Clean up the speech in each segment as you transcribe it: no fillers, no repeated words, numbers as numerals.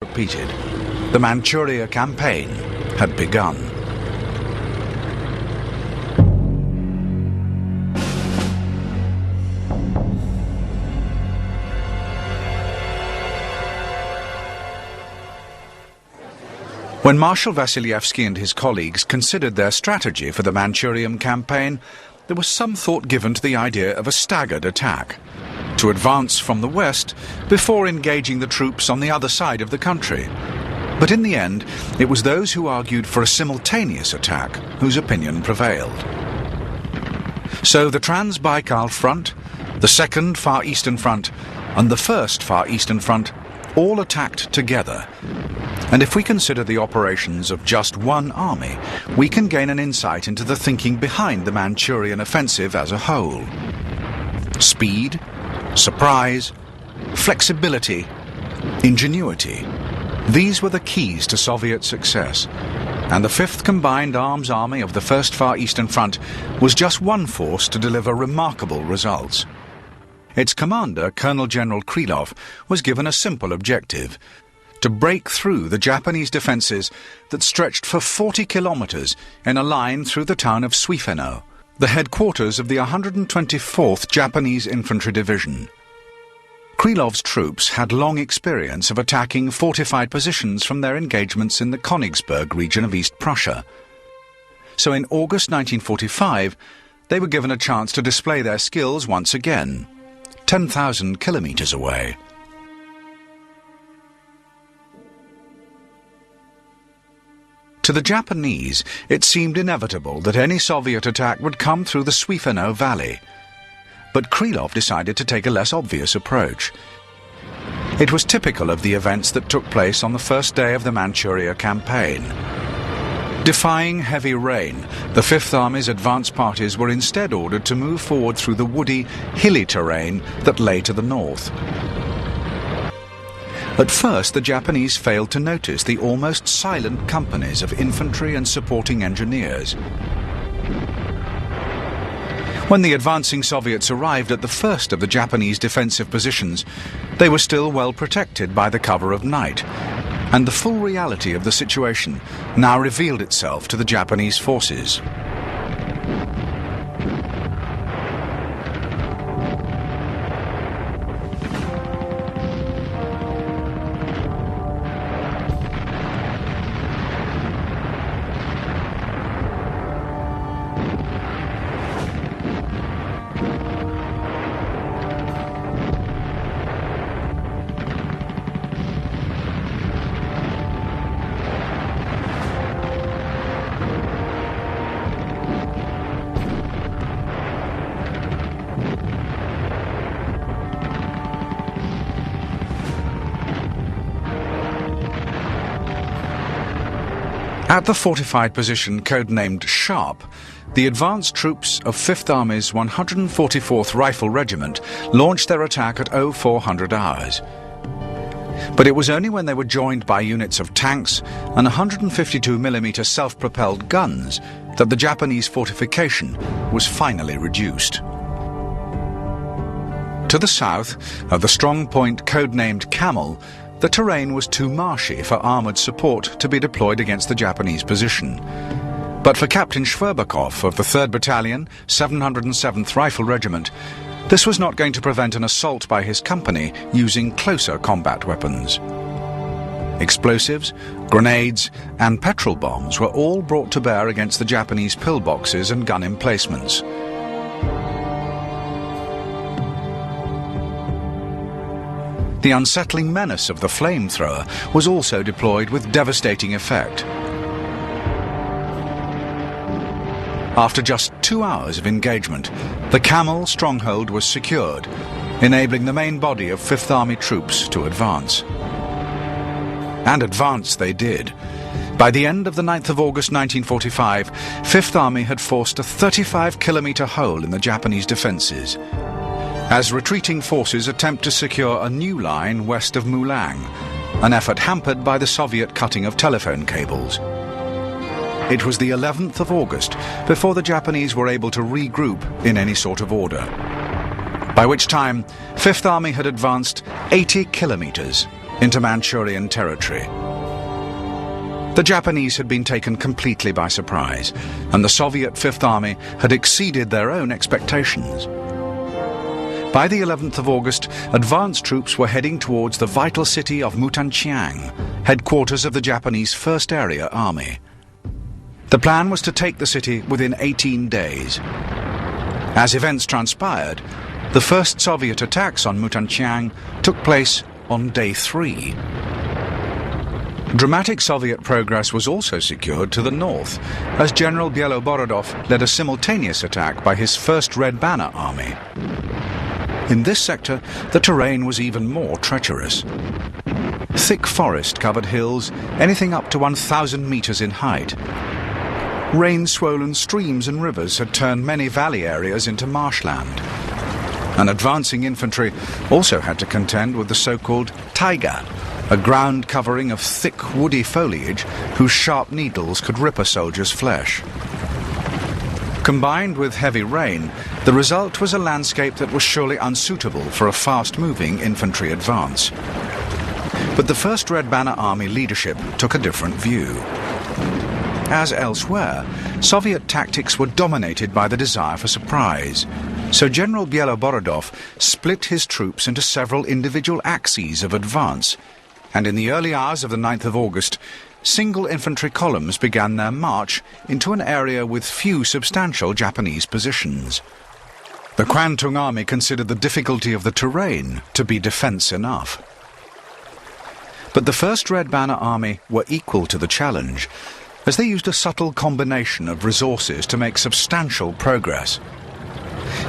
repeated. The Manchuria campaign had begun. When Marshal Vasilievsky and his colleagues considered their strategy for the Manchurian campaign, there was some thought given to the idea of a staggered attack, to advance from the west before engaging the troops on the other side of the country. But in the end, it was those who argued for a simultaneous attack whose opinion prevailed. So the Trans-Baikal Front, the Second Far Eastern Front, and the First Far Eastern Front all attacked together. And if we consider the operations of just one army, we can gain an insight into the thinking behind the Manchurian offensive as a whole. Speed, surprise, flexibility, ingenuity. These were the keys to Soviet success. And the 5th Combined Arms Army of the First Far Eastern Front was just one force to deliver remarkable results. Its commander, Colonel General Krylov, was given a simple objective: to break through the Japanese defences that stretched for 40 kilometres in a line through the town of Suifeno, the headquarters of the 124th Japanese Infantry Division. Krylov's troops had long experience of attacking fortified positions from their engagements in the Königsberg region of East Prussia. So in August 1945, they were given a chance to display their skills once again, 10,000 kilometres away. To the Japanese, it seemed inevitable that any Soviet attack would come through the Suifeno Valley. But Krylov decided to take a less obvious approach. It was typical of the events that took place on the first day of the Manchuria campaign. Defying heavy rain, the Fifth Army's advance parties were instead ordered to move forward through the woody, hilly terrain that lay to the north. At first, the Japanese failed to notice the almost silent companies of infantry and supporting engineers. When the advancing Soviets arrived at the first of the Japanese defensive positions, they were still well protected by the cover of night, and the full reality of the situation now revealed itself to the Japanese forces. At the fortified position codenamed Sharp, the advanced troops of 5th Army's 144th Rifle Regiment launched their attack at 0400 hours. But it was only when they were joined by units of tanks and 152mm self-propelled guns that the Japanese fortification was finally reduced. To the south of the strong point codenamed Camel, the terrain was too marshy for armoured support to be deployed against the Japanese position. But for Captain Shverbakov of the 3rd Battalion, 707th Rifle Regiment, this was not going to prevent an assault by his company using closer combat weapons. Explosives, grenades, and petrol bombs were all brought to bear against the Japanese pillboxes and gun emplacements. The unsettling menace of the flamethrower was also deployed with devastating effect. After just 2 hours of engagement, the Camel stronghold was secured, enabling the main body of 5th Army troops to advance. And advance they did. By the end of the 9th of August 1945, 5th Army had forced a 35-kilometre hole in the Japanese defences, as retreating forces attempt to secure a new line west of Mulang, an effort hampered by the Soviet cutting of telephone cables. It was the 11th of August before the Japanese were able to regroup in any sort of order, by which time 5th Army had advanced 80 kilometres into Manchurian territory. The Japanese had been taken completely by surprise, and the Soviet Fifth Army had exceeded their own expectations. By the 11th of August, advance troops were heading towards the vital city of Mutanqiang, headquarters of the Japanese First Area Army. The plan was to take the city within 18 days. As events transpired, the first Soviet attacks on Mutanqiang took place on day 3. Dramatic Soviet progress was also secured to the north, as General Bieloborodov led a simultaneous attack by his First Red Banner Army. In this sector, the terrain was even more treacherous. Thick forest-covered hills, anything up to 1,000 meters in height. Rain-swollen streams and rivers had turned many valley areas into marshland. And advancing infantry also had to contend with the so-called taiga, a ground covering of thick woody foliage whose sharp needles could rip a soldier's flesh. Combined with heavy rain, the result was a landscape that was surely unsuitable for a fast-moving infantry advance. But the First Red Banner Army leadership took a different view. As elsewhere, Soviet tactics were dominated by the desire for surprise, so General Bieloborodov split his troops into several individual axes of advance, and in the early hours of the 9th of August, single infantry columns began their march into an area with few substantial Japanese positions. The Kwantung Army considered the difficulty of the terrain to be defense enough. But the First Red Banner Army were equal to the challenge, as they used a subtle combination of resources to make substantial progress.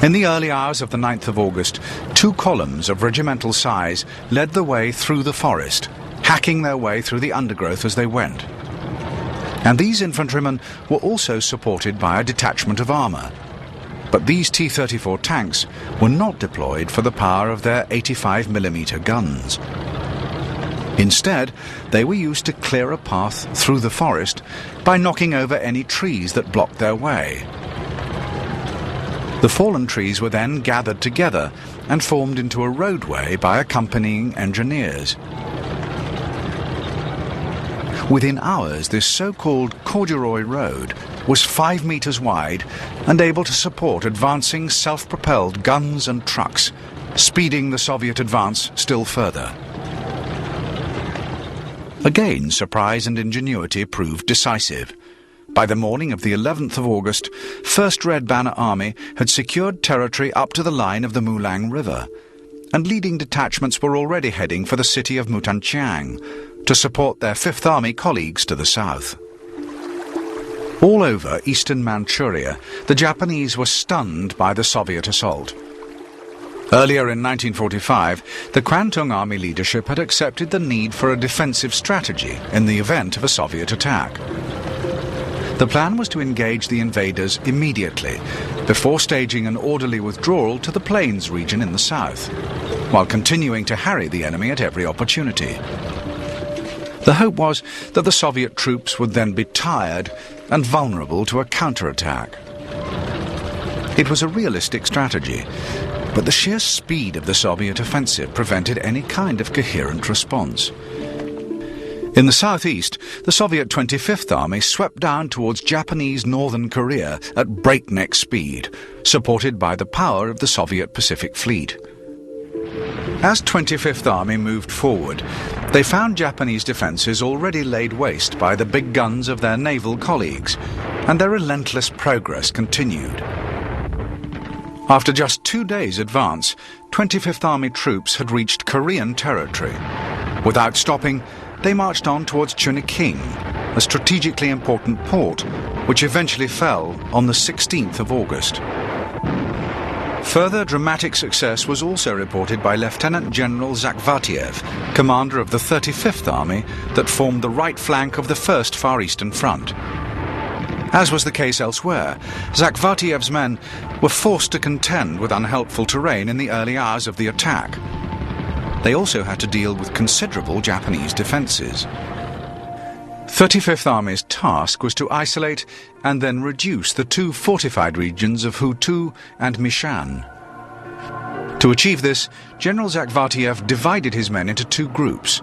In the early hours of the 9th of August, 2 columns of regimental size led the way through the forest, hacking their way through the undergrowth as they went. And these infantrymen were also supported by a detachment of armour. But these T-34 tanks were not deployed for the power of their 85mm guns. Instead, they were used to clear a path through the forest by knocking over any trees that blocked their way. The fallen trees were then gathered together and formed into a roadway by accompanying engineers. Within hours, this so-called corduroy road was 5 meters wide and able to support advancing self-propelled guns and trucks, speeding the Soviet advance still further. Again, surprise and ingenuity proved decisive. By the morning of the 11th of August, First Red Banner Army had secured territory up to the line of the Mulang River, and leading detachments were already heading for the city of Mutanqiang to support their Fifth Army colleagues to the south. All over eastern Manchuria, the Japanese were stunned by the Soviet assault. Earlier in 1945, the Kwantung Army leadership had accepted the need for a defensive strategy in the event of a Soviet attack. The plan was to engage the invaders immediately, before staging an orderly withdrawal to the plains region in the south, while continuing to harry the enemy at every opportunity. The hope was that the Soviet troops would then be tired and vulnerable to a counterattack. It was a realistic strategy, but the sheer speed of the Soviet offensive prevented any kind of coherent response. In the southeast, the Soviet 25th Army swept down towards Japanese northern Korea at breakneck speed, supported by the power of the Soviet Pacific Fleet. As 25th Army moved forward, they found Japanese defences already laid waste by the big guns of their naval colleagues, and their relentless progress continued. After just 2 days' advance, 25th Army troops had reached Korean territory. Without stopping, they marched on towards Chuniking, a strategically important port, which eventually fell on the 16th of August. Further dramatic success was also reported by Lieutenant General Zakhvatiev, commander of the 35th Army that formed the right flank of the First Far Eastern Front. As was the case elsewhere, Zakhvatiev's men were forced to contend with unhelpful terrain in the early hours of the attack. They also had to deal with considerable Japanese defences. 35th Army's task was to isolate and then reduce the 2 fortified regions of Hutu and Mishan. To achieve this, General Zakhvatiev divided his men into two groups,